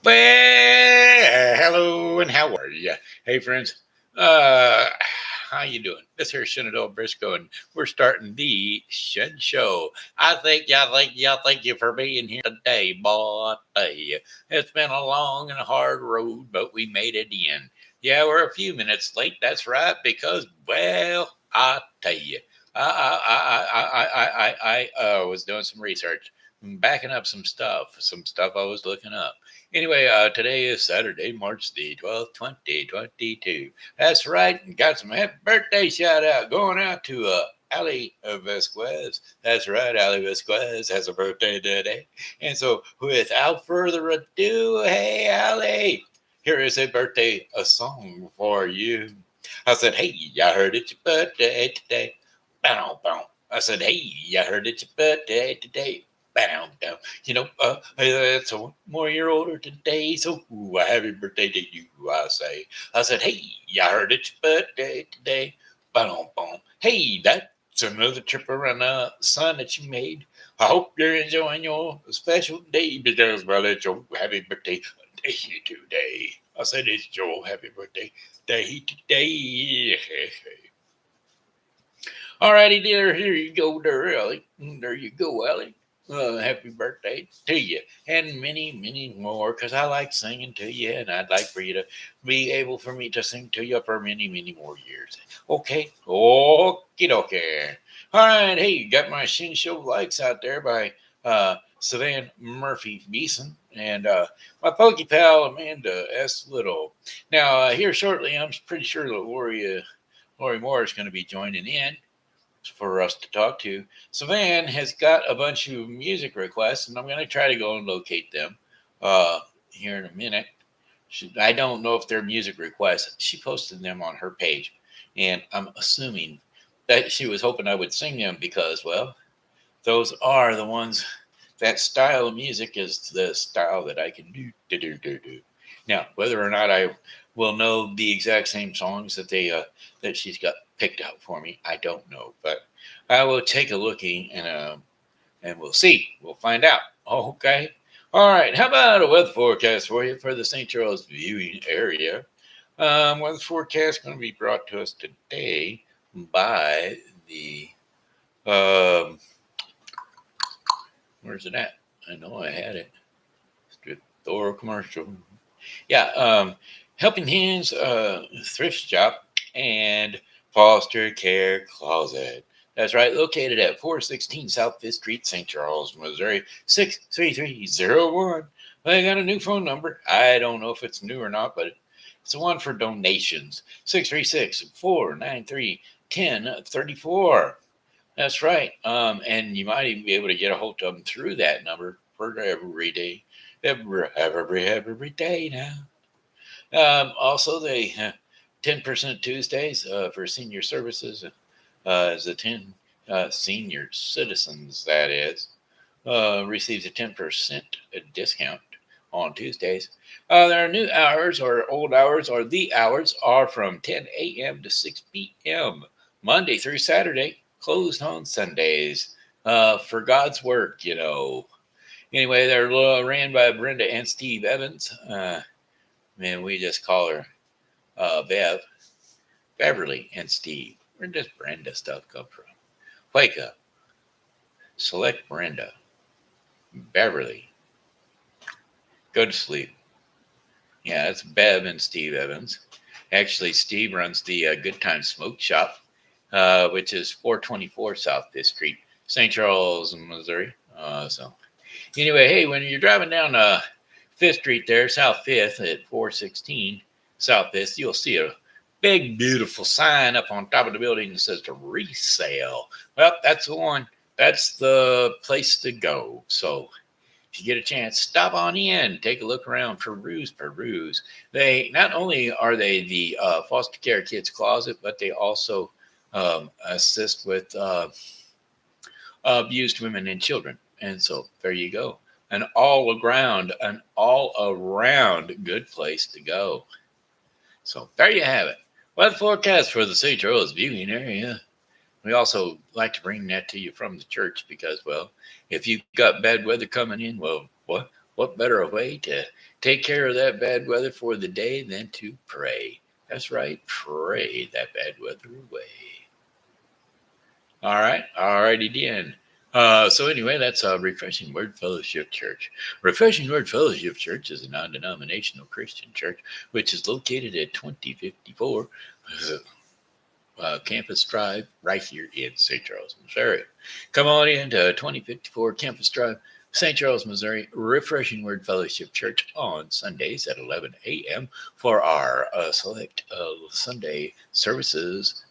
Well, hello and how are you? Hey, friends. Uh, how you doing? This here's Shenandoah Briscoe, and we're starting the Shen Show. Thank you for being here today, boy. I tell you, it's been a long and hard road, but we made it in. Yeah, we're a few minutes late. That's right, because I tell you, I was doing some research, backing up some stuff I was looking up. Anyway, today is Saturday, March the 12th, 2022. That's right. Got some happy birthday shout out going out to Ali Vasquez. That's right. Ali Vasquez has a birthday today. And so, without further ado, hey, Ali, here is a song for you. I said, hey, I heard it's your birthday today. Bow, bow. I said, hey, I heard it's your birthday today. Bow, bow. It's a more year older today, so a happy birthday to you, I say. I said, hey, I heard it's your birthday today. Boom, boom. Hey, that's another trip around the sun that you made. I hope you're enjoying your special day because, well, it's your happy birthday day today. I said, it's your happy birthday day today. All righty, dear. Here you go, there, Ellie. There you go, Ellie. Happy birthday to you, and many, many more. Cause I like singing to you, and I'd like for you to be able for me to sing to you for many, many more years. Okay, okie dokie. All right, hey, you got my Shin Show likes out there by Savann Murphy Beason and my Pokey pal Amanda S. Little. Now, here shortly, I'm pretty sure that Lori Moore is going to be joining in for us to talk to. Savann has got a bunch of music requests, and I'm going to try to go and locate them here in a minute. I don't know if they're music requests. She posted them on her page, and I'm assuming that she was hoping I would sing them because, well, those are the ones. That style of music is the style that I can do. Now, whether or not I will know the exact same songs that she's got picked out for me, I don't know, but I will take a looking and we'll see. We'll find out. Okay. All right. How about a weather forecast for you for the St. Charles viewing area? Weather forecast going to be brought to us today by the um, where's it at? I know I had it. Thor commercial. Yeah, Helping Hands Thrift Shop and Foster Care Closet. That's right, located at 416 South Fifth Street, St. Charles, Missouri, 63301. They got a new phone number. I don't know if it's new or not, but it's the one for donations. 636-493-1034. That's right. And you might even be able to get a hold of them through that number for every day. Every day now. Also, they 10% Tuesdays for senior services as a 10 senior citizens, that is, receives a 10% discount on Tuesdays. Their new hours or old hours or the hours are from 10 a.m. to 6 p.m. Monday through Saturday, closed on Sundays for God's work. Anyway, they're ran by Brenda and Steve Evans. Man, we just call her Beverly and Steve. Where does Brenda stuff come from? Wake up. Select Brenda. Beverly. Go to sleep. Yeah, that's Bev and Steve Evans. Actually, Steve runs the Good Time Smoke Shop, which is 424 South Fifth Street, St. Charles, Missouri. Anyway, hey, when you're driving down Fifth Street there, South Fifth at 416 South Fifth, you'll see a big, beautiful sign up on top of the building that says to resale. Well, that's the one. That's the place to go. So if you get a chance, stop on in, take a look around, peruse. They not only are they the foster care kids closet, but they also assist with abused women and children. And so there you go. An all around good place to go. So there you have it. Weather forecast for the St. Charles viewing area. We also like to bring that to you from the church because, well, if you've got bad weather coming in, well, what better way to take care of that bad weather for the day than to pray? That's right, pray that bad weather away. All right, all righty then. So anyway, that's Refreshing Word Fellowship Church. Refreshing Word Fellowship Church is a non-denominational Christian church which is located at 2054 Campus Drive right here in St. Charles, Missouri. Come on into 2054 Campus Drive, St. Charles, Missouri, Refreshing Word Fellowship Church on Sundays at 11 a.m. for our select Sunday services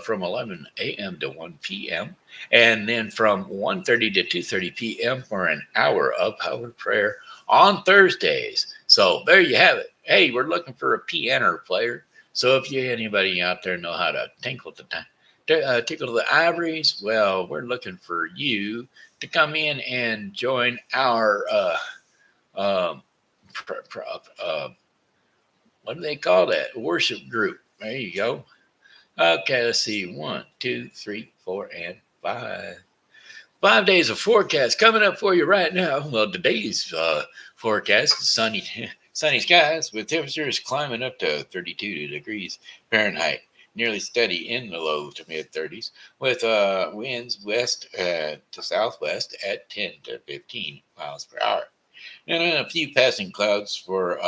from 11 a.m. to 1 p.m. And then from 1:30 to 2:30 p.m. for an hour of power prayer on Thursdays. So there you have it. Hey, we're looking for a piano player. So if you anybody out there know how to tinkle the ivories, well, we're looking for you to come in and join our um, pr- pr- uh, what do they call that? Worship group. There you go. Okay, let's see. 1, 2, 3, 4, and 5. 5 days of forecast coming up for you right now. Well, today's forecast is sunny, sunny skies with temperatures climbing up to 32 degrees Fahrenheit, nearly steady in the low to mid 30s, with winds west to southwest at 10 to 15 miles per hour. And then a few passing clouds for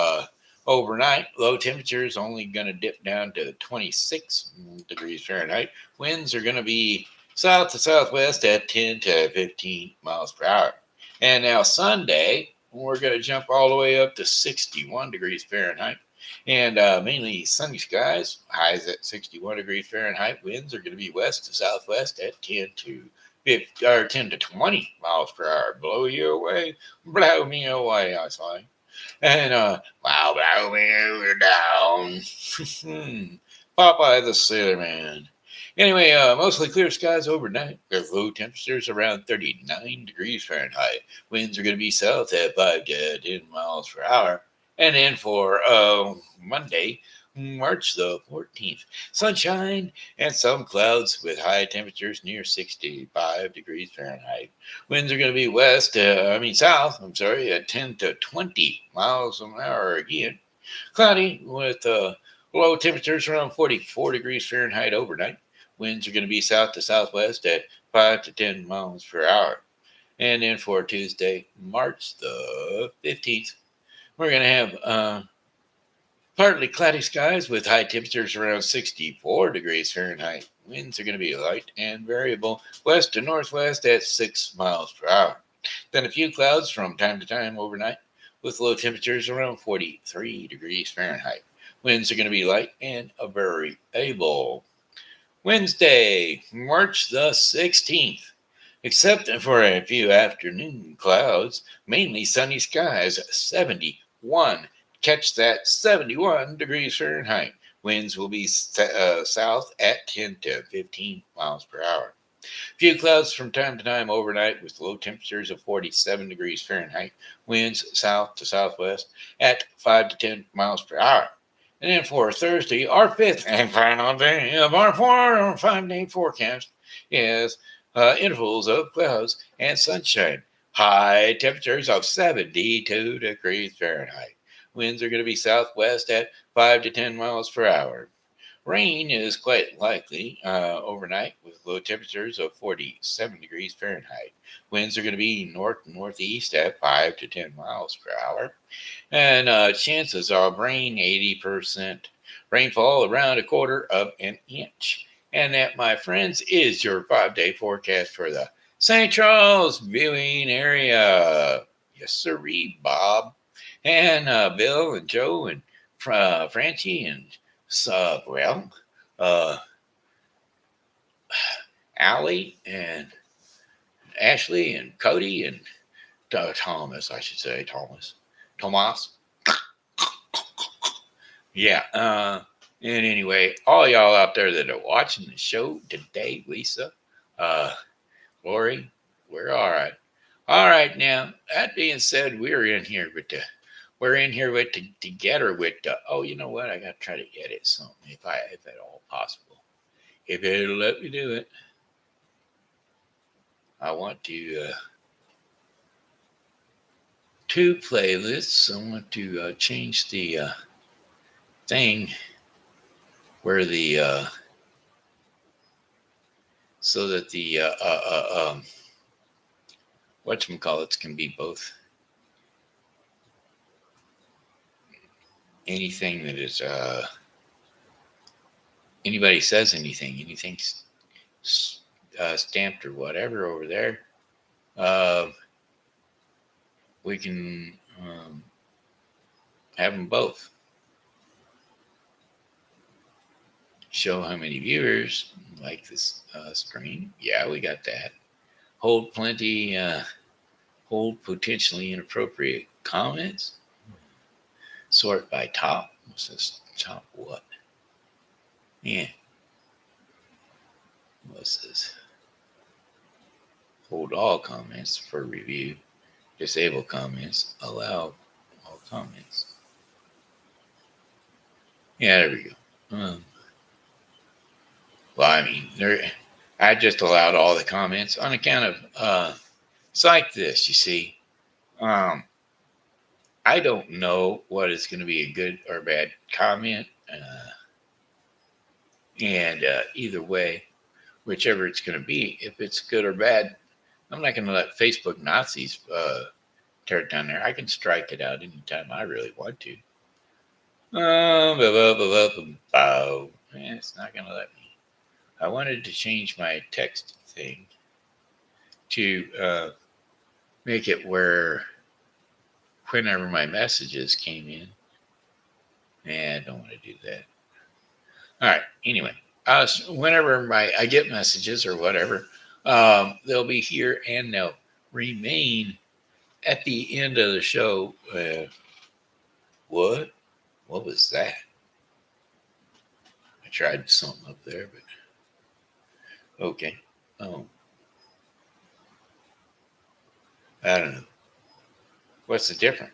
overnight. Low temperatures only going to dip down to 26 degrees Fahrenheit. Winds are going to be south to southwest at 10 to 15 miles per hour. And now Sunday, we're going to jump all the way up to 61 degrees Fahrenheit. And mainly sunny skies, highs at 61 degrees Fahrenheit. Winds are going to be west to southwest at 10 to 50, or 10 to 20 miles per hour. Blow you away. Blow me away, I say. And wow, blow me down. Popeye the Sailor Man. Anyway, mostly clear skies overnight with low temperatures around 39 degrees Fahrenheit. Winds are going to be south at 5 to 10 miles per hour. And then for Monday, March the 14th, sunshine and some clouds with high temperatures near 65 degrees Fahrenheit. Winds are going to be south, at 10 to 20 miles an hour again. Cloudy with low temperatures around 44 degrees Fahrenheit overnight. Winds are going to be south to southwest at 5 to 10 miles per hour. And then for Tuesday, March the 15th, we're going to have partly cloudy skies with high temperatures around 64 degrees Fahrenheit. Winds are going to be light and variable west to northwest at 6 miles per hour. Then a few clouds from time to time overnight with low temperatures around 43 degrees Fahrenheit. Winds are going to be light and variable. Wednesday, March the 16th. Except for a few afternoon clouds, mainly sunny skies, 71. Catch that, 71 degrees Fahrenheit. Winds will be south at 10 to 15 miles per hour. Few clouds from time to time overnight with low temperatures of 47 degrees Fahrenheit. Winds south to southwest at 5 to 10 miles per hour. And then for Thursday, our fifth and final day of our 4 or 5 day forecast is intervals of clouds and sunshine. High temperatures of 72 degrees Fahrenheit. Winds are going to be southwest at 5 to 10 miles per hour. Rain is quite likely overnight with low temperatures of 47 degrees Fahrenheit. Winds are going to be north and northeast at 5 to 10 miles per hour. And chances of rain 80%. Rainfall around a quarter of an inch. And that, my friends, is your 5 day forecast for the St. Charles viewing area. Yes, sirree, Bob. And Bill and Joe and Francie and uh, Allie and Ashley and Cody and Thomas, I should say, Tomas. Yeah. And anyway, all y'all out there that are watching the show today, Lisa, Lori, we're all right. All right. Now, that being said, we're in here with together with oh, you know what? I got to try to edit something if at all possible. If it'll let me do it, I want to two playlists. I want to change the thing where the so that the whatchamacallits can be both. Anything that is anybody says anything stamped or whatever over there, we can have them both. Show how many viewers like this stream. Yeah, we got that. Hold plenty. Hold potentially inappropriate comments. Sort by top. What's this? Top what? Yeah. What's this? Hold all comments for review. Disable comments. Allow all comments. Yeah, there we go. Well, I mean, I just allowed all the comments on account of it's like this, you see. I don't know what is going to be a good or bad comment. And either way, whichever it's going to be, if it's good or bad, I'm not going to let Facebook Nazis tear it down there. I can strike it out anytime I really want to. It's not going to let me. I wanted to change my text thing to make it where whenever my messages came in, I don't want to do that. All right. Anyway, whenever I get messages or whatever, they'll be here and they'll remain at the end of the show. What? What was that? I tried something up there, but okay. Oh, I don't know. What's the difference?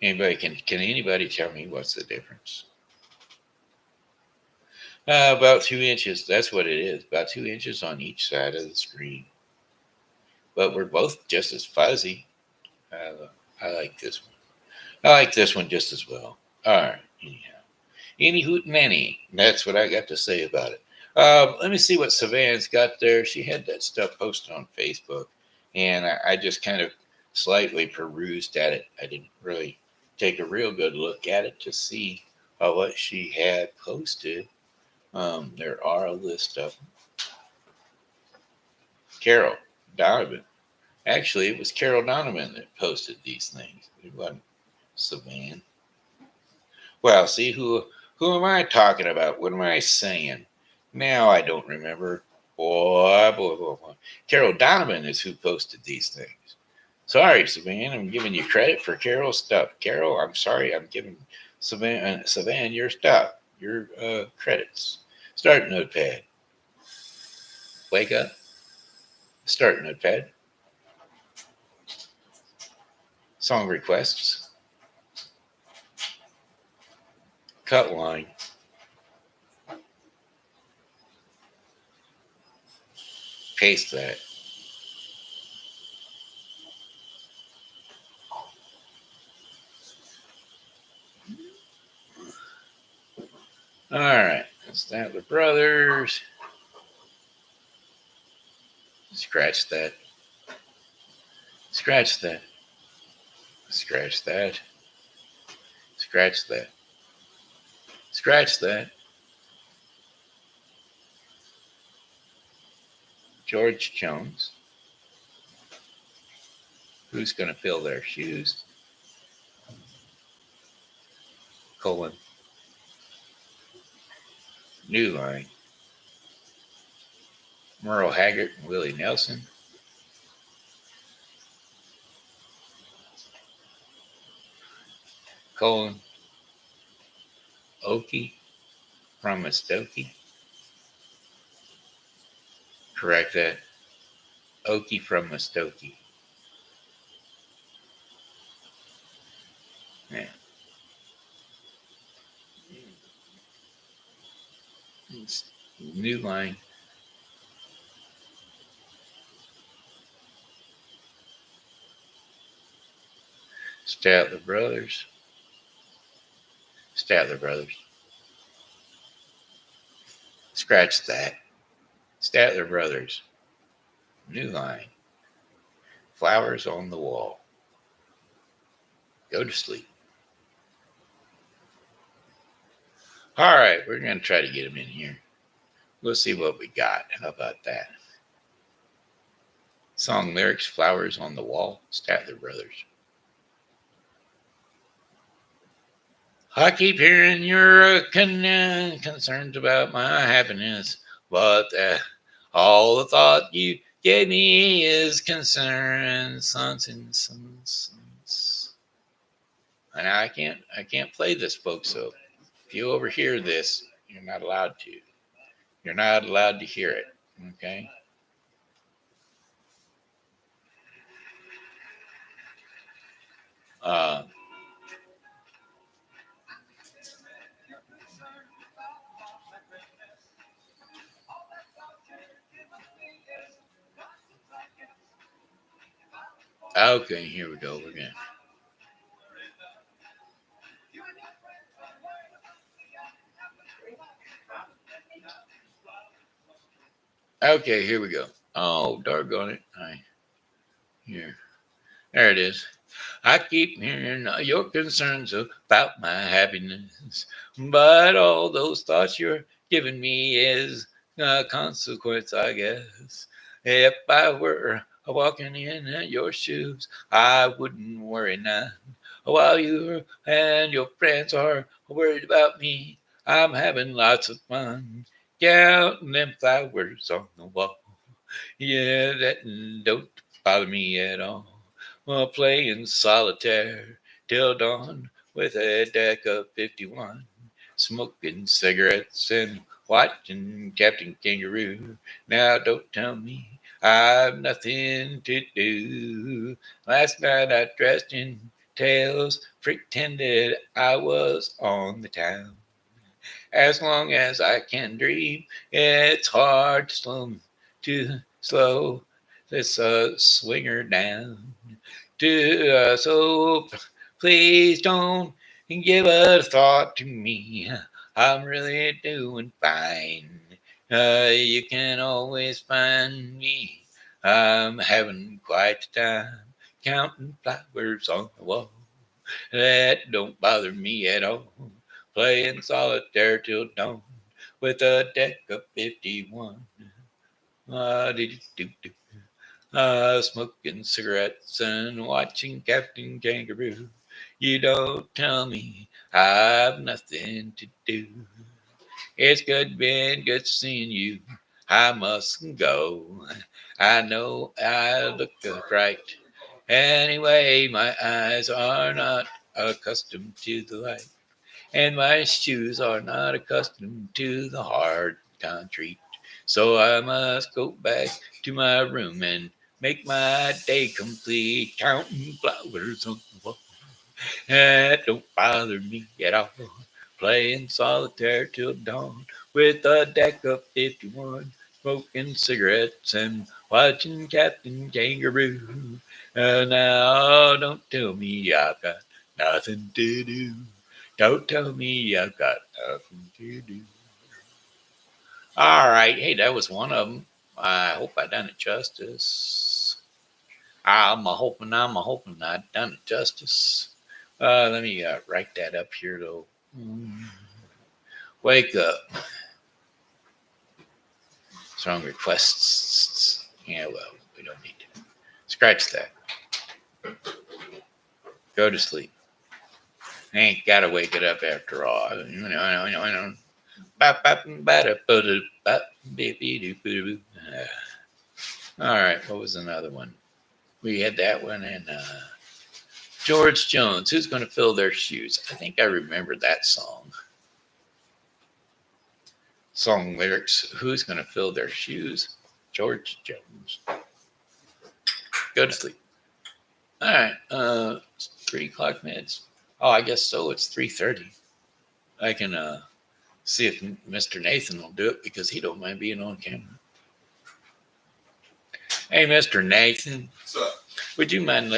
Anybody can anybody tell me what's the difference? About 2 inches. That's what it is. About 2 inches on each side of the screen. But we're both just as fuzzy. I like this one. I like this one just as well. All right. Anyhow. Any hoot nanny. That's what I got to say about it. Let me see what Savann's got there. She had that stuff posted on Facebook. And I just kind of slightly perused at it. I didn't really take a real good look at it to see what she had posted. There are a list of them. Carol Donovan. Actually, it was Carol Donovan that posted these things. It wasn't Savann. Well, see, who am I talking about? What am I saying? Now I don't remember. Boy. Carol Donovan is who posted these things. Sorry, Savann, I'm giving you credit for Carol's stuff. Carol, I'm sorry, I'm giving Savann your stuff, your credits. Start Notepad. Wake up. Start Notepad. Song requests. Cut line. Paste that. All right. Statler Brothers. Scratch that. Scratch that. Scratch that. Scratch that. Scratch that. George Jones. Who's going to fill their shoes? Colon. New Line. Merle Haggard and Willie Nelson. Colon. Okie from Muskogee. Correct that. Okie from Muskogee. Yeah. New Line. Statler Brothers. Statler Brothers. Scratch that. Statler Brothers. New line. Flowers on the wall. Go to sleep. All right, we're going to try to get them in here. We'll see what we got. How about that? Song lyrics, Flowers on the Wall, Statler Brothers. I keep hearing your concerns about my happiness, but all the thought you gave me is concern, sons and sons. And I can't play this, folks. So if you overhear this, you're not allowed to. You're not allowed to hear it. Okay. Okay, here we go. We're going to. Okay, here we go. Oh, doggone it. Here. There it is. I keep hearing your concerns about my happiness, but all those thoughts you're giving me is a consequence, I guess. If I were walking in your shoes, I wouldn't worry none. While you and your friends are worried about me, I'm having lots of fun counting them flowers on the wall. Yeah, that don't bother me at all. Well, playing solitaire till dawn with a deck of 51, smoking cigarettes and watching Captain Kangaroo. Now don't tell me I've nothing to do. Last night I dressed in tails, pretended I was on the town. As long as I can dream, it's hard to slow this swinger down. So please don't give a thought to me. I'm really doing fine. You can always find me. I'm having quite a time counting flowers on the wall. That don't bother me at all. Playing solitaire till dawn with a deck of 51. Smoking cigarettes and watching Captain Kangaroo. You don't tell me I've nothing to do. It's been good seeing you. I must go. I know I look right. Anyway, my eyes are not accustomed to the light, and my shoes are not accustomed to the hard concrete. So I must go back to my room and make my day complete, counting flowers on the wall. That don't bother me at all. Playing solitaire till dawn with a deck of 51, smoking cigarettes and watching Captain Kangaroo. Now don't tell me I've got nothing to do. Don't tell me I've got nothing to do. All right. Hey, that was one of them. I hope I done it justice. I'm a hoping I done it justice. Let me write that up here, though. Wake up. Song requests. Yeah, well, we don't need to. Scratch that. Go to sleep. Ain't got to wake it up after all. All right, what was another one? We had that one, and George Jones, Who's Going to Fill Their Shoes? I think I remember that song. Song lyrics, Who's Going to Fill Their Shoes? George Jones. Go to sleep. All right, 3 o'clock minutes. Oh, I guess so. It's 3:30. I can see if Mr. Nathan will do it because he don't mind being on camera. Hey, Mr. Nathan. What's up? Would you mind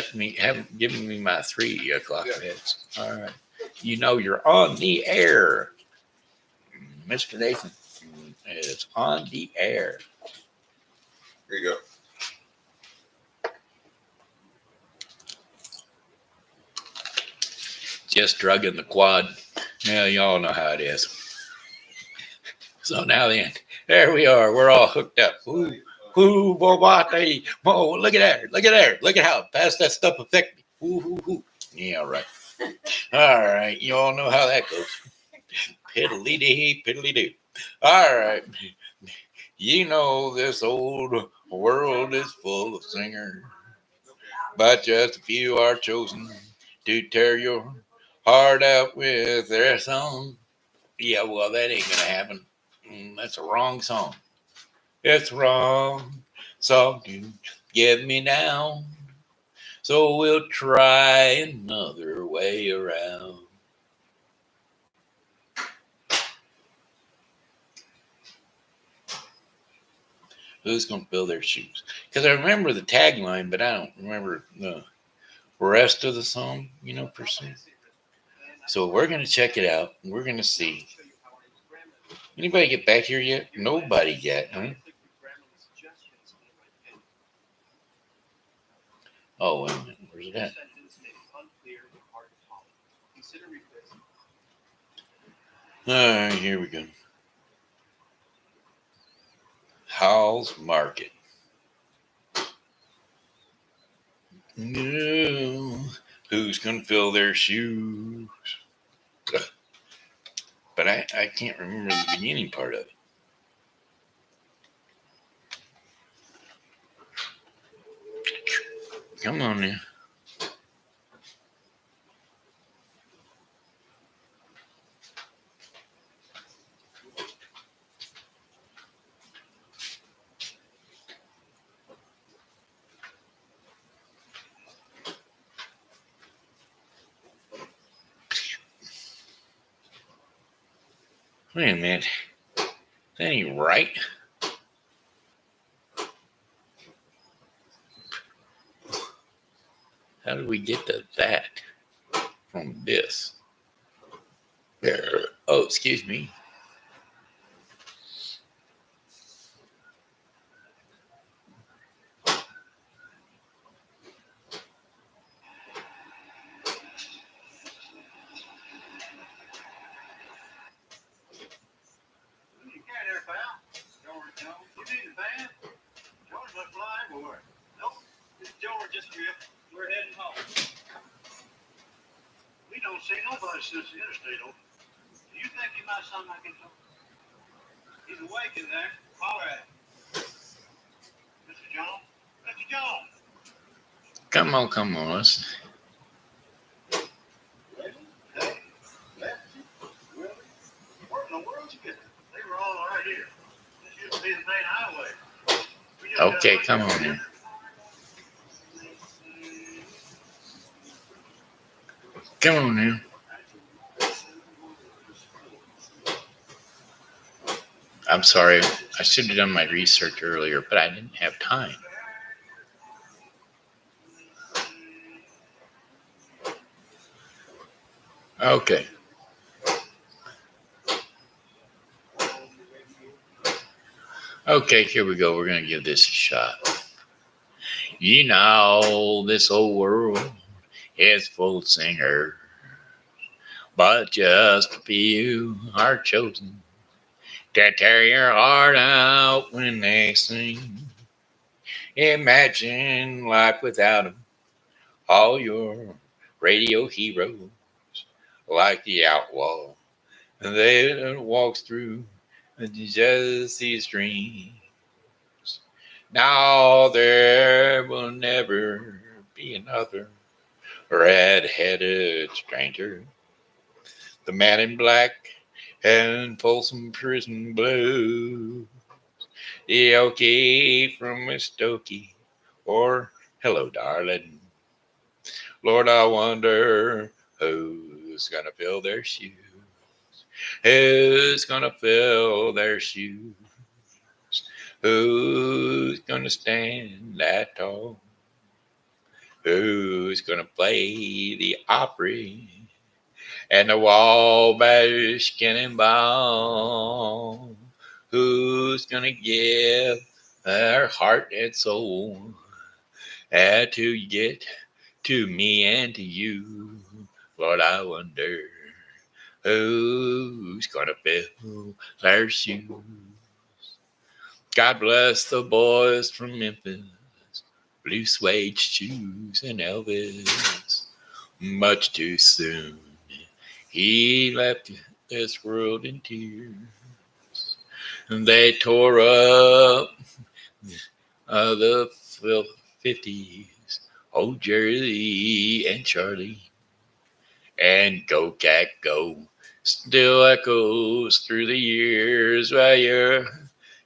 giving me my 3 o'clock Yeah. beds? All right. You know you're on the air, Mr. Nathan. It's on the air. Here you go. Just drugging the quad. Yeah, y'all know how it is. So now then, there we are. We're all hooked up. Ooh, ooh, boy, look at that. Look at there. Look at how fast that stuff affects me. Ooh, ooh, ooh. Yeah, right. All right. You all know how that goes. Piddly dee, piddly do. All right. You know this old world is full of singers, but just a few are chosen to tear your heart out with their song. Yeah, well, that ain't gonna happen. That's a wrong song. It's wrong song to get me down. So we'll try another way around. Who's gonna fill their shoes? Because I remember the tagline, but I don't remember the rest of the song. Per se. So we're gonna check it out. We're gonna see. Anybody get back here yet? Nobody yet, huh? Oh, wait a minute. Where's it at? All right, here we go. Howell's Market. No, who's gonna fill their shoes? But I can't remember the beginning part of it. Come on now. Wait a minute. That ain't right. How did we get to that from this? There. Oh, excuse me. Come on. Let's... Okay, come on now. Come on now. I'm sorry. I should have done my research earlier, but I didn't have time. Okay. Okay, here we go. We're going to give this a shot. You know, this old world is full of singers, but just a few are chosen to tear your heart out when they sing. Imagine life without them. All your radio heroes, like the outlaw, they walks through just these dreams. Now there will never be another red-headed stranger. The man in black and Folsom Prison Blue. The Okie from Muskogee, or Hello, Darling. Lord, I wonder who's gonna fill their shoes. Who's gonna fill their shoes? Who's gonna stand that tall? Who's gonna play the Opry and the Wabash Cannonball? Who's gonna give their heart and soul to get to me and to you? Lord, I wonder who's gonna fill their shoes. God bless the boys from Memphis, blue suede shoes and Elvis. Much too soon, he left this world in tears. And they tore up the 50s, old Jerry and Charlie. And Go Cat Go still echoes through the years. Well,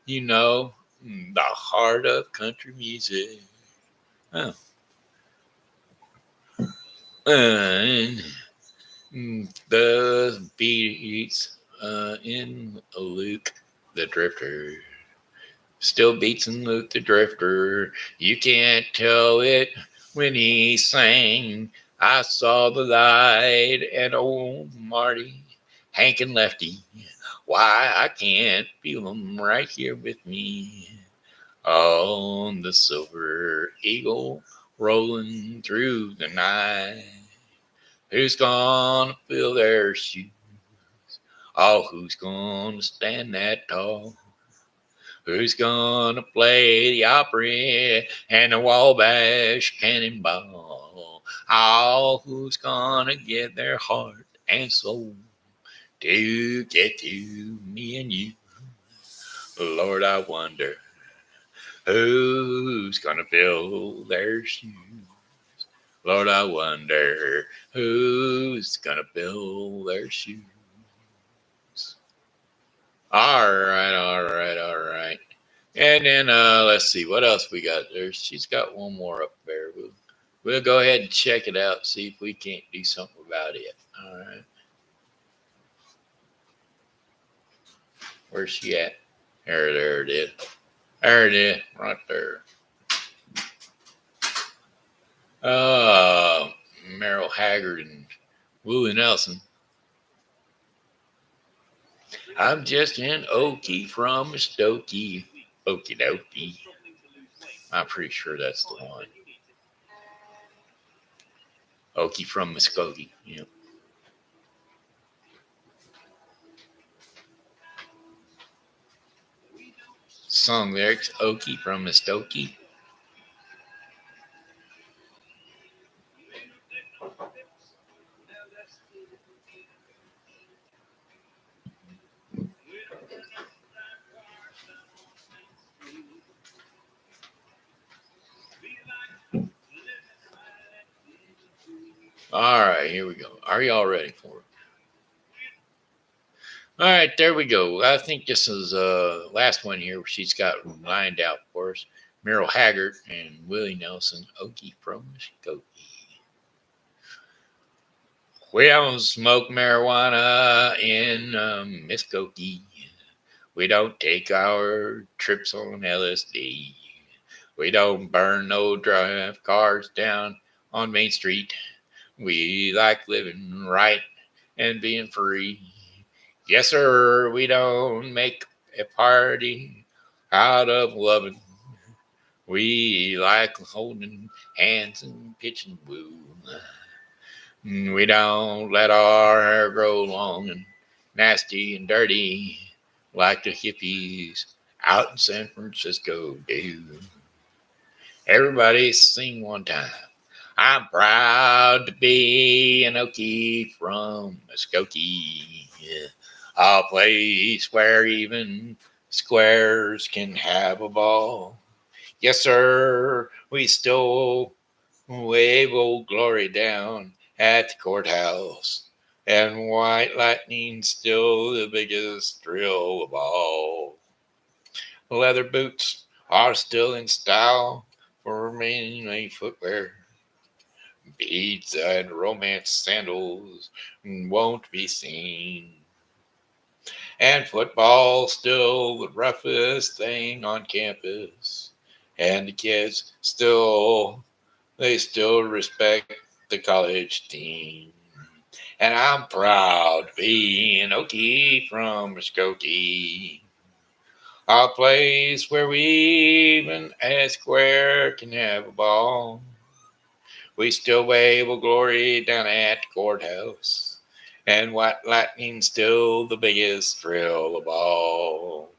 you know, the heart of country music. Oh. And the beats in Luke the Drifter still beats in Luke the Drifter. You can't tell it when he sang. I saw the light and old Marty, Hank and Lefty. Why, I can't feel them right here with me on the Silver Eagle rolling through the night. Who's gonna fill their shoes? Oh, who's gonna stand that tall? Who's gonna play the Opry and the Wabash Cannonball? Oh, who's gonna give their heart and soul to get to me and you? Lord, I wonder who's gonna fill their shoes. Lord, I wonder who's gonna fill their shoes. All right, all right, all right. And then let's see what else we got there. She's got one more up there. We'll go ahead and check it out. See if we can't do something about it. All right. Where's she at? There it is. There it is, right there. Merrill Haggard and Willie Nelson. I'm just an Okie from Stokey. Okie dokie. I'm pretty sure that's the one. Okie from Muskogee. Yeah. Song lyrics Okie from Muskogee. All right, here we go. Are y'all ready for it? All right, there we go. I think this is last one here. She's got lined out for us. Merrill Haggard and Willie Nelson, Okie from Muskogee. We don't smoke marijuana in Muskogee. We don't take our trips on LSD. We don't burn no drive cars down on Main Street. We like living right and being free. Yes, sir, we don't make a party out of loving. We like holding hands and pitching woo. We don't let our hair grow long and nasty and dirty like the hippies out in San Francisco do. Everybody sing one time. I'm proud to be an Okie from Muskogee, a place where even squares can have a ball. Yes, sir, we still wave old glory down at the courthouse, and white lightning's still the biggest thrill of all. Leather boots are still in style for manly footwear. Beads and romance sandals won't be seen. And football's still the roughest thing on campus. And the kids still They still respect the college team. And I'm proud to be an Okie from Muskogee. A place where we even a square can have a ball. We still wave a glory down at the courthouse. And white lightning's still the biggest thrill of all.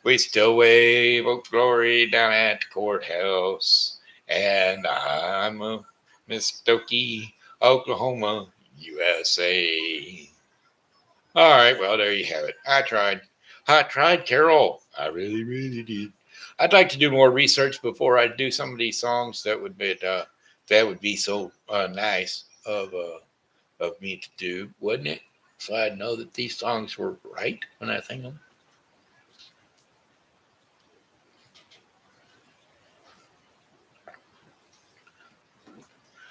We still wave a glory down at the courthouse. And I'm a Muskogee, Oklahoma, USA. All right, well, there you have it. I tried, Carol. I really, really did. I'd like to do more research before I do some of these songs. That would be so nice of me to do, wouldn't it? So I'd know that these songs were right when I sing them.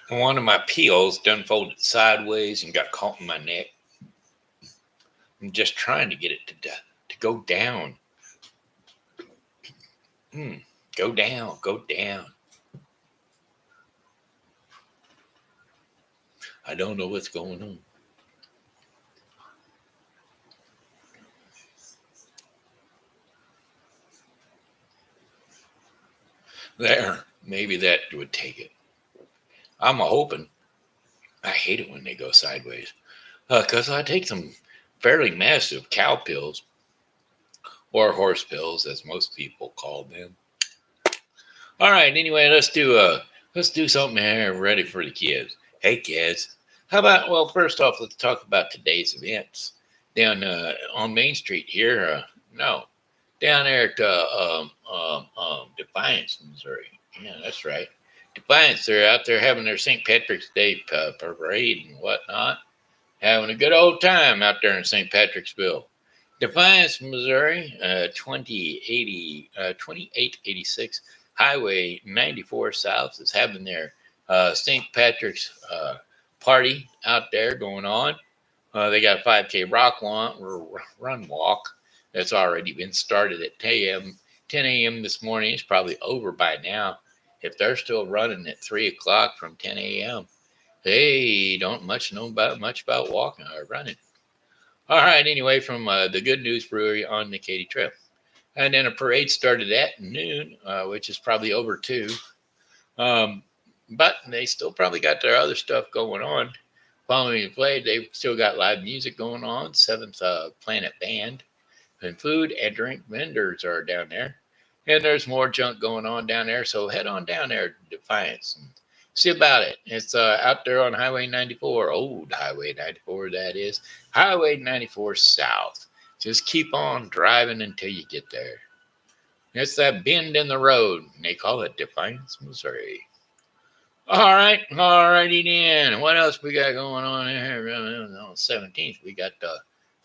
One of my peels done folded sideways and got caught in my neck. I'm just trying to get it to go down. Go down, go down. I don't know what's going on. There, maybe that would take it. I'm hoping. I hate it when they go sideways. Because I take some fairly massive cow pills, or horse pills, as most people call them. All right, anyway, let's do something here ready for the kids. Hey, kids. How about, well, first off, let's talk about today's events. Down on Main Street here, no, down there at Defiance, Missouri. Yeah, that's right. Defiance, they're out there having their St. Patrick's Day parade and whatnot, having a good old time out there in St. Patricksville. Defiance, Missouri, 2886 Highway 94 South is having their St. Patrick's party out there going on. They got a 5K run walk that's already been started at 10 a.m. this morning. It's probably over by now. If they're still running at 3 o'clock from 10 a.m., they don't know much about walking or running. All right, anyway, from the Good News Brewery on the Katy Trail. And then a parade started at noon, which is probably over too. But they still probably got their other stuff going on. Following the parade, they've still got live music going on. Seventh Planet Band. And food and drink vendors are down there. And there's more junk going on down there. So head on down there to Defiance and see about it. It's out there on Highway 94, old Highway 94, that is. Highway 94 South. Just keep on driving until you get there. It's that bend in the road. And they call it Defiance, Missouri. All right, righty then. What else we got going on here? On the 17th, we got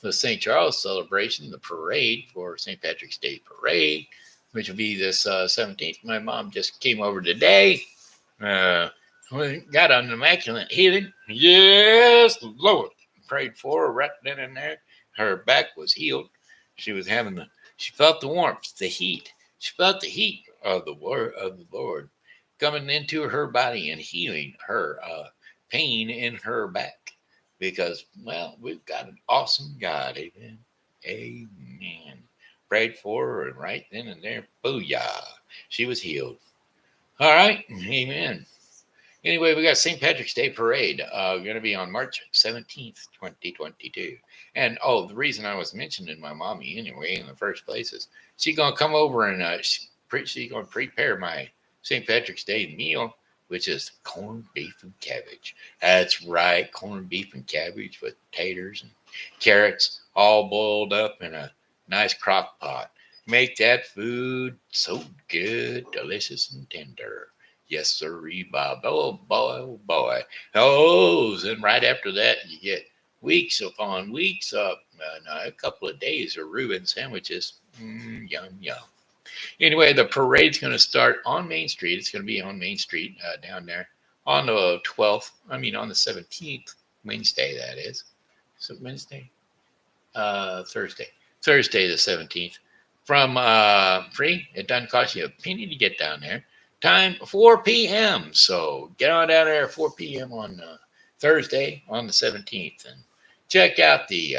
the St. Charles celebration, the parade for St. Patrick's Day parade, which will be this 17th. My mom just came over today. We got an immaculate healing. Yes, Lord. Prayed for her right then and there. Her back was healed. She felt the warmth, the heat. She felt the heat of the word of the Lord coming into her body and healing her pain in her back. Because, well, we've got an awesome God. Amen. Amen. Prayed for her, and right then and there, booyah, she was healed. All right. Amen. Anyway, we got St. Patrick's Day Parade going to be on March 17th, 2022. And, the reason I was mentioning my mommy anyway in the first place is she's going to come over and she's going to prepare my St. Patrick's Day meal, which is corned beef and cabbage. That's right, corned beef and cabbage with taters and carrots all boiled up in a nice crock pot. Make that food so good, delicious, and tender. Yes, sirree, Bob. Oh, boy, oh, boy. Oh, and right after that, you get weeks upon weeks of a couple of days of Reuben sandwiches. Yum, yum. Anyway, the parade's going to start on Main Street. It's going to be on Main Street down there on the 12th. on the 17th, Wednesday, that is. So Wednesday? Thursday. Thursday, the 17th. From free. It doesn't cost you a penny to get down there. Time 4 p.m. So get on down there at 4 p.m. on Thursday on the 17th and check out the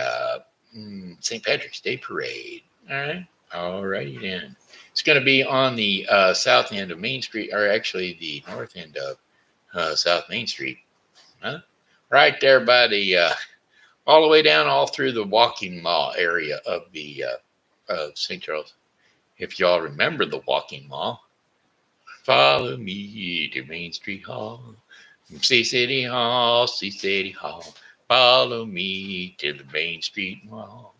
St. Patrick's Day Parade. All right. All righty then. It's going to be on the south end of Main Street, or actually the north end of South Main Street. Huh? Right there by the, all the way down, all through the walking mall area of the of St. Charles. If y'all remember the walking mall, follow me to Main Street Hall. See City Hall, see City Hall. Follow me to the Main Street Mall.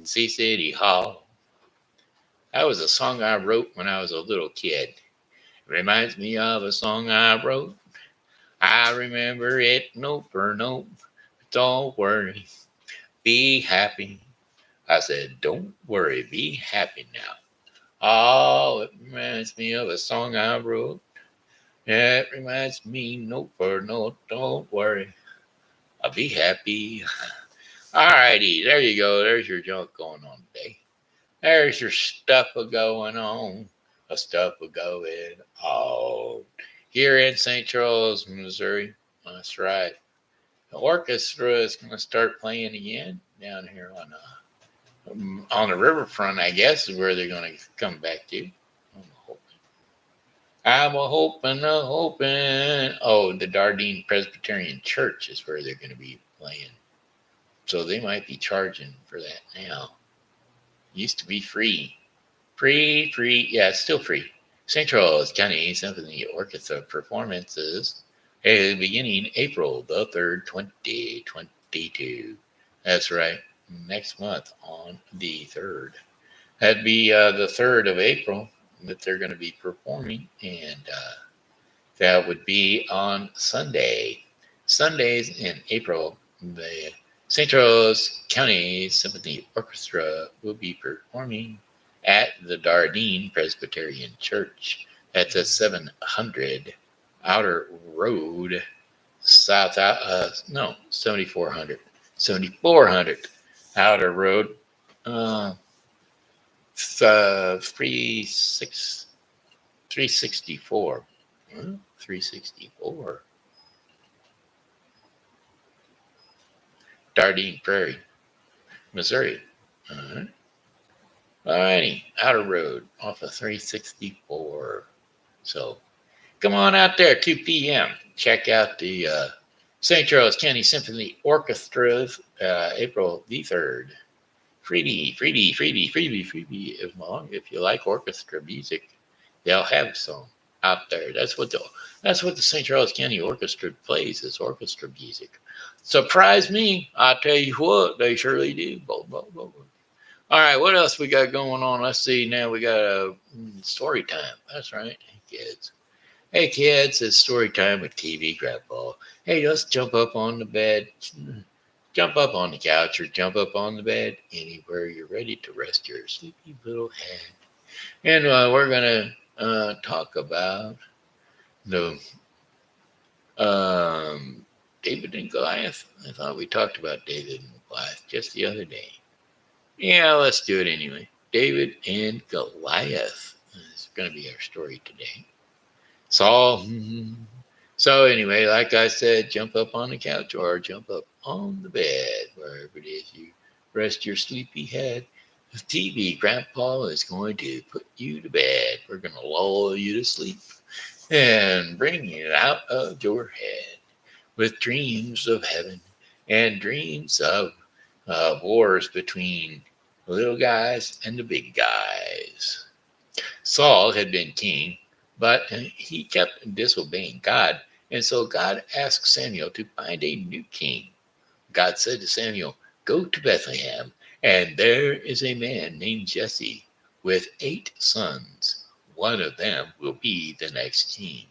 See City Hall. That was a song I wrote when I was a little kid. It reminds me of a song I wrote. I remember it note for note. Don't worry, be happy. I said, don't worry, be happy now. Oh, it reminds me of a song I wrote. It reminds me, note for note, don't worry, I'll be happy. All righty, there you go. There's your junk going on today. There's your stuff going on. A stuff going on. Here in St. Charles, Missouri. That's right. The orchestra is going to start playing again down here on the riverfront, I guess, is where they're going to come back to. I'm hoping. Oh, the Dardine Presbyterian Church is where they're going to be playing. So they might be charging for that now. Used to be free. Free. Yeah, it's still free. St. Charles County Symphony Orchestra performances beginning April the 3rd, 2022. That's right. Next month on the 3rd. That'd be the 3rd of April that they're going to be performing, and that would be on Sunday. Sundays in April, the St. Charles County Symphony Orchestra will be performing at the Dardine Presbyterian Church. That's at 700 Outer Road, 7400 Outer Road, 364. 364. Dardine Prairie, Missouri. Alrighty, Outer Road off of 364. So come on out there, 2 p.m. Check out the St. Charles County Symphony Orchestra's April the 3rd. Freebie. If you like orchestra music, they'll have some out there. That's what the St. Charles County Orchestra plays, is orchestra music. Surprise me, I tell you what, they surely do. All right, what else we got going on? Let's see. Now we got a story time. That's right. Hey kids, it's story time with TV Grandpa. Hey, let's jump up on the bed. Jump up on the couch or jump up on the bed, anywhere you're ready to rest your sleepy little head. And we're going to talk about the David and Goliath. I thought we talked about David and Goliath just the other day. Yeah, let's do it anyway. David and Goliath is going to be our story today. So anyway, like I said, jump up on the couch or jump up on the bed, wherever it is you rest your sleepy head. The TV Grandpa is going to put you to bed. We're going to lull you to sleep and bring you out of your head with dreams of heaven and dreams of wars between the little guys and the big guys. Saul had been king, but he kept disobeying God. And so God asked Samuel to find a new king. God said to Samuel, go to Bethlehem, and there is a man named Jesse with 8 sons. One of them will be the next king.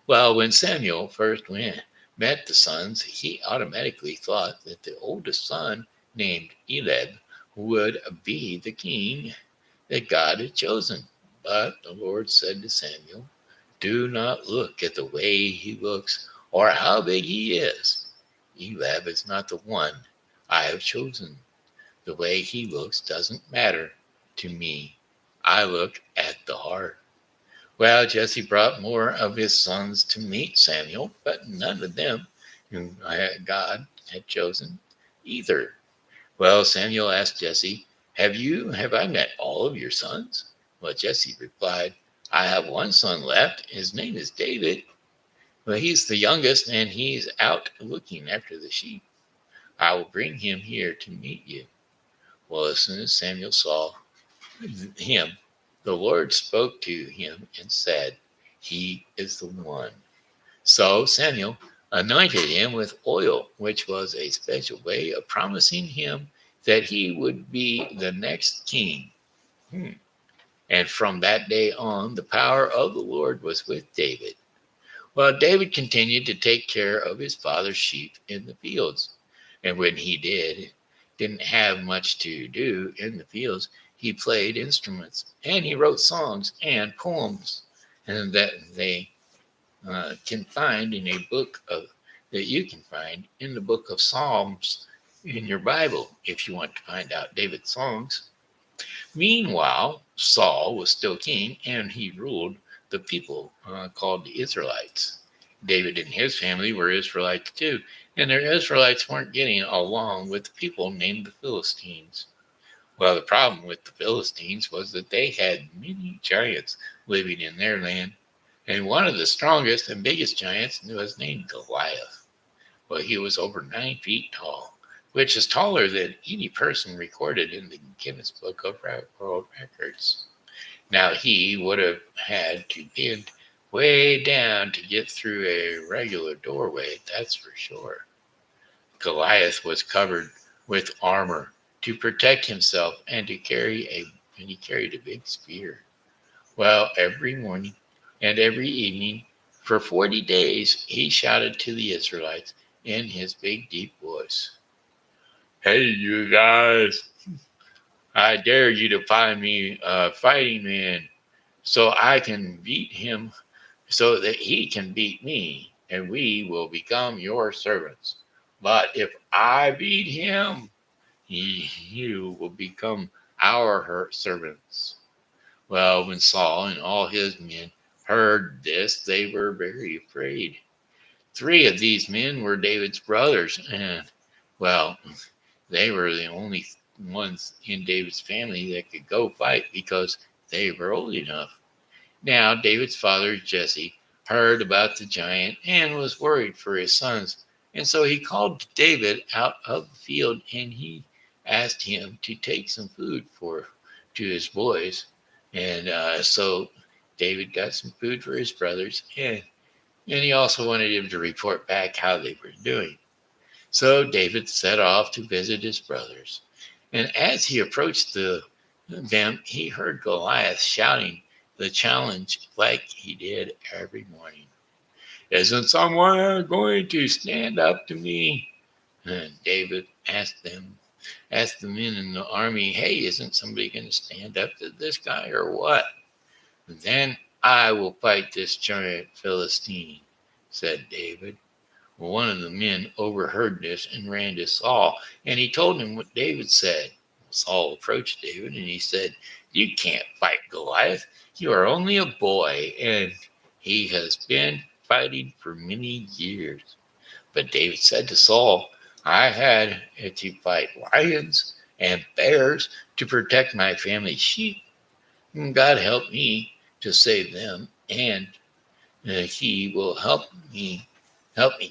Well, when Samuel first met the sons, he automatically thought that the oldest son, named Eliab, would be the king that God had chosen. But the Lord said to Samuel, do not look at the way he looks or how big he is. Eliab is not the one I have chosen. The way he looks doesn't matter to me. I look at the heart. Well, Jesse brought more of his sons to meet Samuel, but none of them whom God had chosen either. Well, Samuel asked Jesse, have I met all of your sons? Well, Jesse replied, I have one son left. His name is David. Well, he's the youngest and he's out looking after the sheep. I will bring him here to meet you. Well, as soon as Samuel saw him, the Lord spoke to him and said, he is the one. So Samuel anointed him with oil, which was a special way of promising him that he would be the next king. And from that day on, the power of the Lord was with David. Well, David continued to take care of his father's sheep in the fields. And when he didn't have much to do in the fields, he played instruments and he wrote songs and poems, and that they can find in a book of that you can find in the book of Psalms in your Bible if you want to find out David's songs. Meanwhile, Saul was still king and he ruled the people called the Israelites. David and his family were Israelites too, and the Israelites weren't getting along with the people named the Philistines. Well, the problem with the Philistines was that they had many giants living in their land, and one of the strongest and biggest giants was named Goliath. Well, he was over 9 feet tall, which is taller than any person recorded in the Guinness Book of World Records. Now, he would have had to bend way down to get through a regular doorway, that's for sure. Goliath was covered with armor to protect himself and he carried a big spear. Well, every morning and every evening for 40 days he shouted to the Israelites in his big deep voice, hey, you guys, I dare you to find me a fighting man so I can beat him, so that he can beat me, and we will become your servants. But if I beat him, you will become our servants. Well, when Saul and all his men heard this, they were very afraid. 3 of these men were David's brothers, and, well, they were the only ones in David's family that could go fight because they were old enough. Now, David's father, Jesse, heard about the giant and was worried for his sons. And so he called David out of the field and he asked him to take some food to his boys. And so David got some food for his brothers, and he also wanted him to report back how they were doing. So David set off to visit his brothers. And as he approached them, he heard Goliath shouting the challenge like he did every morning. Isn't someone going to stand up to me? And David asked the men in the army, hey, isn't somebody going to stand up to this guy or what? And then I will fight this giant Philistine, said David. Well, one of the men overheard this and ran to Saul, and he told him what David said. Saul approached David and he said, you can't fight Goliath. You are only a boy, and he has been fighting for many years. But David said to Saul, I had to fight lions and bears to protect my family's sheep. And God helped me to save them, and he will help me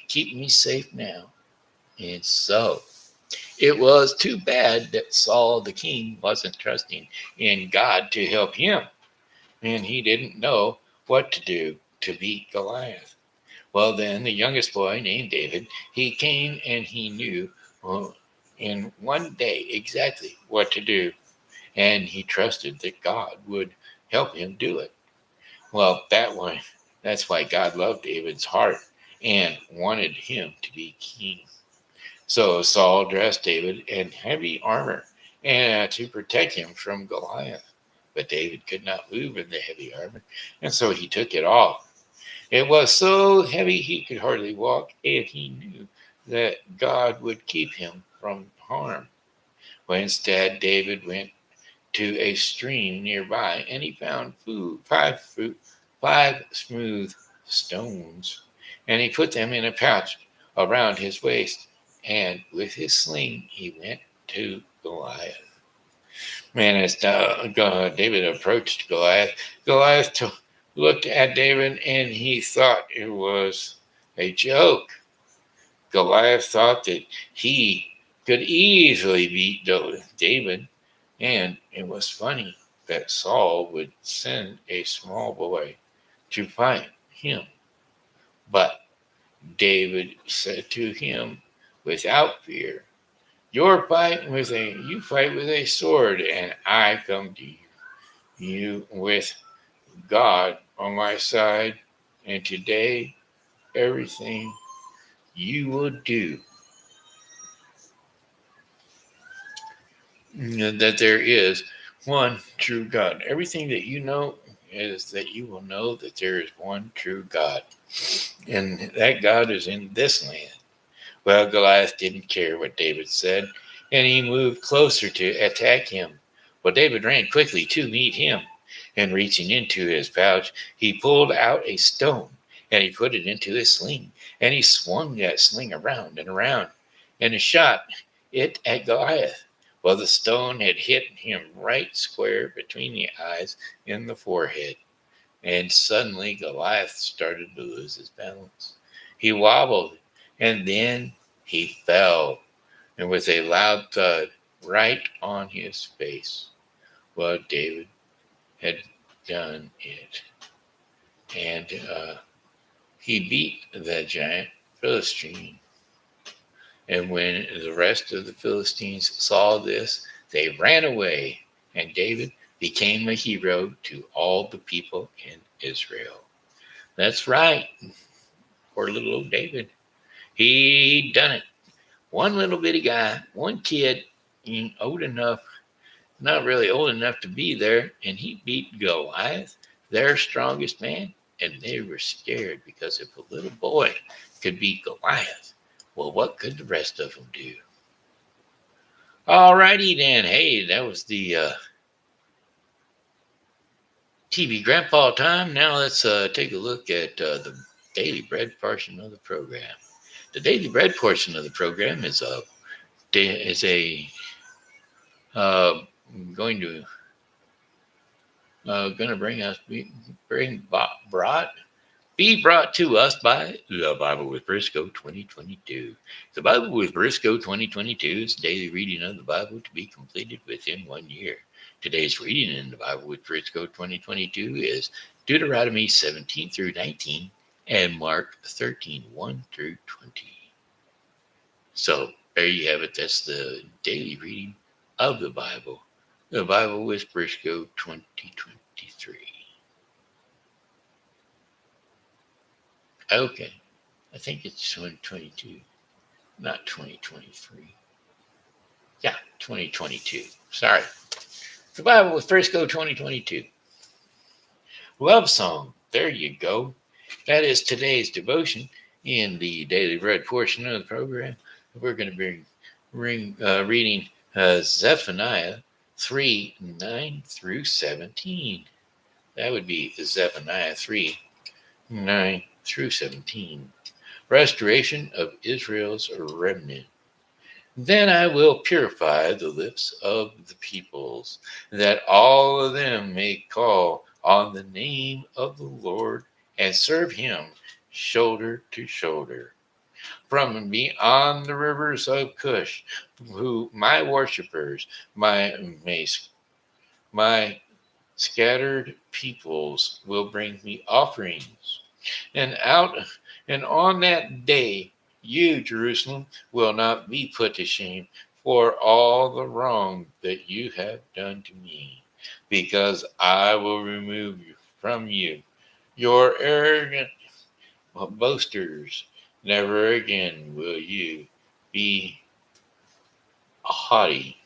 keep me safe now. And so it was too bad that Saul the king wasn't trusting in God to help him, and he didn't know what to do to beat Goliath. Well, then the youngest boy named David, he came and he knew in one day exactly what to do, and he trusted that God would help him do it. Well, that's why God loved David's heart and wanted him to be king. So Saul dressed David in heavy armor and to protect him from Goliath. But David could not move in the heavy armor, and so he took it off. It was so heavy he could hardly walk, and he knew that God would keep him from harm. But instead, David went to a stream nearby, and he found 5 smooth stones, and he put them in a pouch around his waist, and with his sling he went to Goliath. Man, as David approached Goliath, looked at David and he thought it was a joke. Goliath thought that he could easily beat David, and it was funny that Saul would send a small boy to fight him. But David said to him without fear, you fight with a sword, and I come to you with God on my side, and today everything you will do, that there is one true God. Everything that you know is that you will know that there is one true God, and that God is in this land. Well, Goliath didn't care what David said, and he moved closer to attack him. Well, David ran quickly to meet him, and reaching into his pouch, he pulled out a stone, and he put it into his sling, and he swung that sling around and around, and he shot it at Goliath. Well, the stone had hit him right square between the eyes and the forehead, and suddenly Goliath started to lose his balance. He wobbled, and then he fell, and with a loud thud right on his face. Well, David had done it, and he beat the giant Philistine. And when the rest of the Philistines saw this, they ran away, and David became a hero to all the people in Israel. That's right, poor little old David. He done it. One little bitty guy, one kid, old enough, not really old enough to be there, and he beat Goliath, their strongest man, and they were scared because if a little boy could beat Goliath, well, what could the rest of them do? All righty then. Hey, that was the TV Grandpa time. Now let's take a look at the Daily Bread portion of the program. The Daily Bread portion of the program is a going to be brought to us by the Bible with Briscoe 2022. The Bible with Briscoe 2022 is daily reading of the Bible to be completed within 1 year. Today's reading in the Bible with Briscoe 2022 is Deuteronomy 17 through 19 and Mark 13, 1 through 20. So there you have it. That's the daily reading of the Bible with Briscoe 2023. Okay, I think it's 2022, not 2023. Yeah, 2022. Sorry. The Bible with Briscoe 2022. Love song. There you go. That is today's devotion in the Daily Bread portion of the program. We're going to be reading Zephaniah 3, 9 through 17. That would be Zephaniah 3, 9 through 17. Restoration of Israel's remnant. Then I will purify the lips of the peoples, that all of them may call on the name of the Lord and serve him shoulder to shoulder. From beyond the rivers of Cush, who my worshippers, my scattered peoples will bring me offerings. And on that day, you, Jerusalem, will not be put to shame for all the wrong that you have done to me, because I will remove from you your arrogant boasters. Never again will you be haughty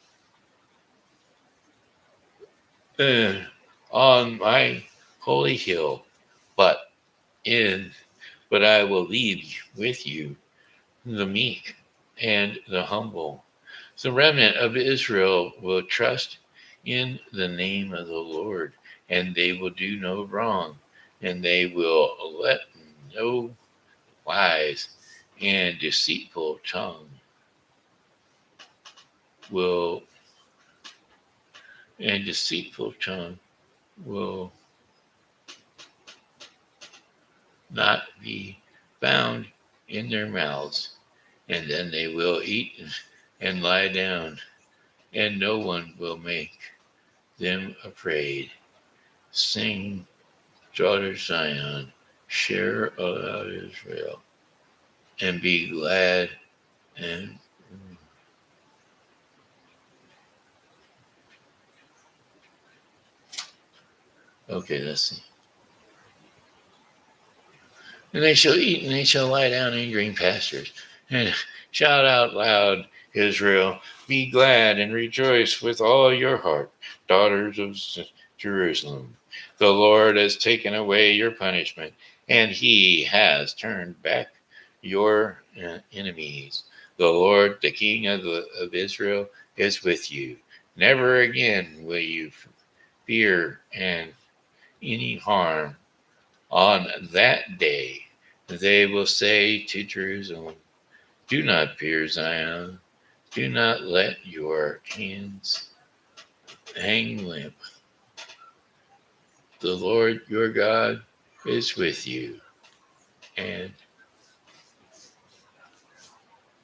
on my holy hill, but I will leave with you the meek and the humble. The remnant of Israel will trust in the name of the Lord, and they will do no wrong. and they will let no wise and deceitful tongue will and deceitful tongue will not be found in their mouths, and then they will eat and lie down, and no one will make them afraid. Sing, daughter Zion, share aloud Israel, and be glad and okay, let's see. And they shall eat and they shall lie down in green pastures. And shout out loud, Israel, be glad and rejoice with all your heart, daughters of Jerusalem. The Lord has taken away your punishment, and he has turned back your enemies. The Lord, the King of Israel, is with you. Never again will you fear and any harm. On that day, they will say to Jerusalem, do not fear, Zion. Do not let your hands hang limp. The Lord your God is with you, and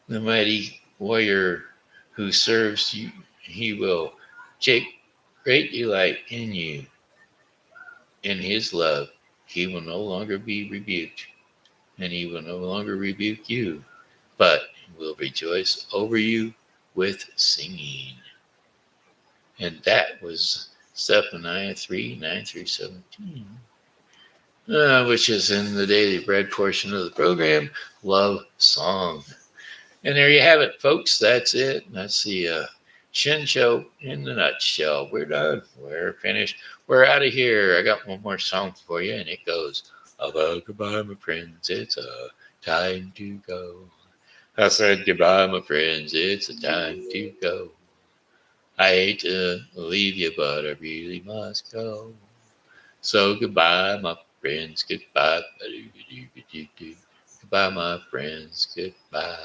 the mighty warrior who serves you, he will take great delight in you. In his love, he will no longer be rebuked, and he will no longer rebuke you, but will rejoice over you with singing. And that was Zephaniah 3 9 through 17, which is in the daily bread portion of the program, Love Song. And there you have it, folks. That's it. That's the Shen Show in the nutshell. We're done. We're finished. We're out of here. I got one more song for you, and it goes, goodbye, my friends. It's time to go. I said goodbye, my friends. It's a time to go. I hate to leave you, but I really must go. So goodbye, my friends. Goodbye. Goodbye, my friends. Goodbye.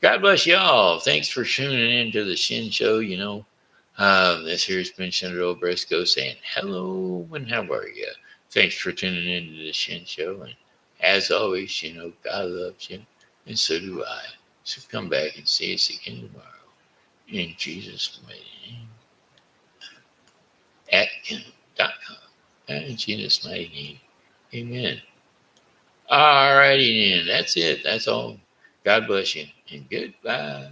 God bless y'all. Thanks for tuning in to the Shin Show. This here's been Senator Briscoe saying hello and how are you? Thanks for tuning in to the Shin Show. And as always, God loves you, and so do I. So come back and see us again tomorrow. In Jesus' mighty name. At.com. In Jesus' mighty name. Amen. All righty then. That's it. That's all. God bless you. And goodbye.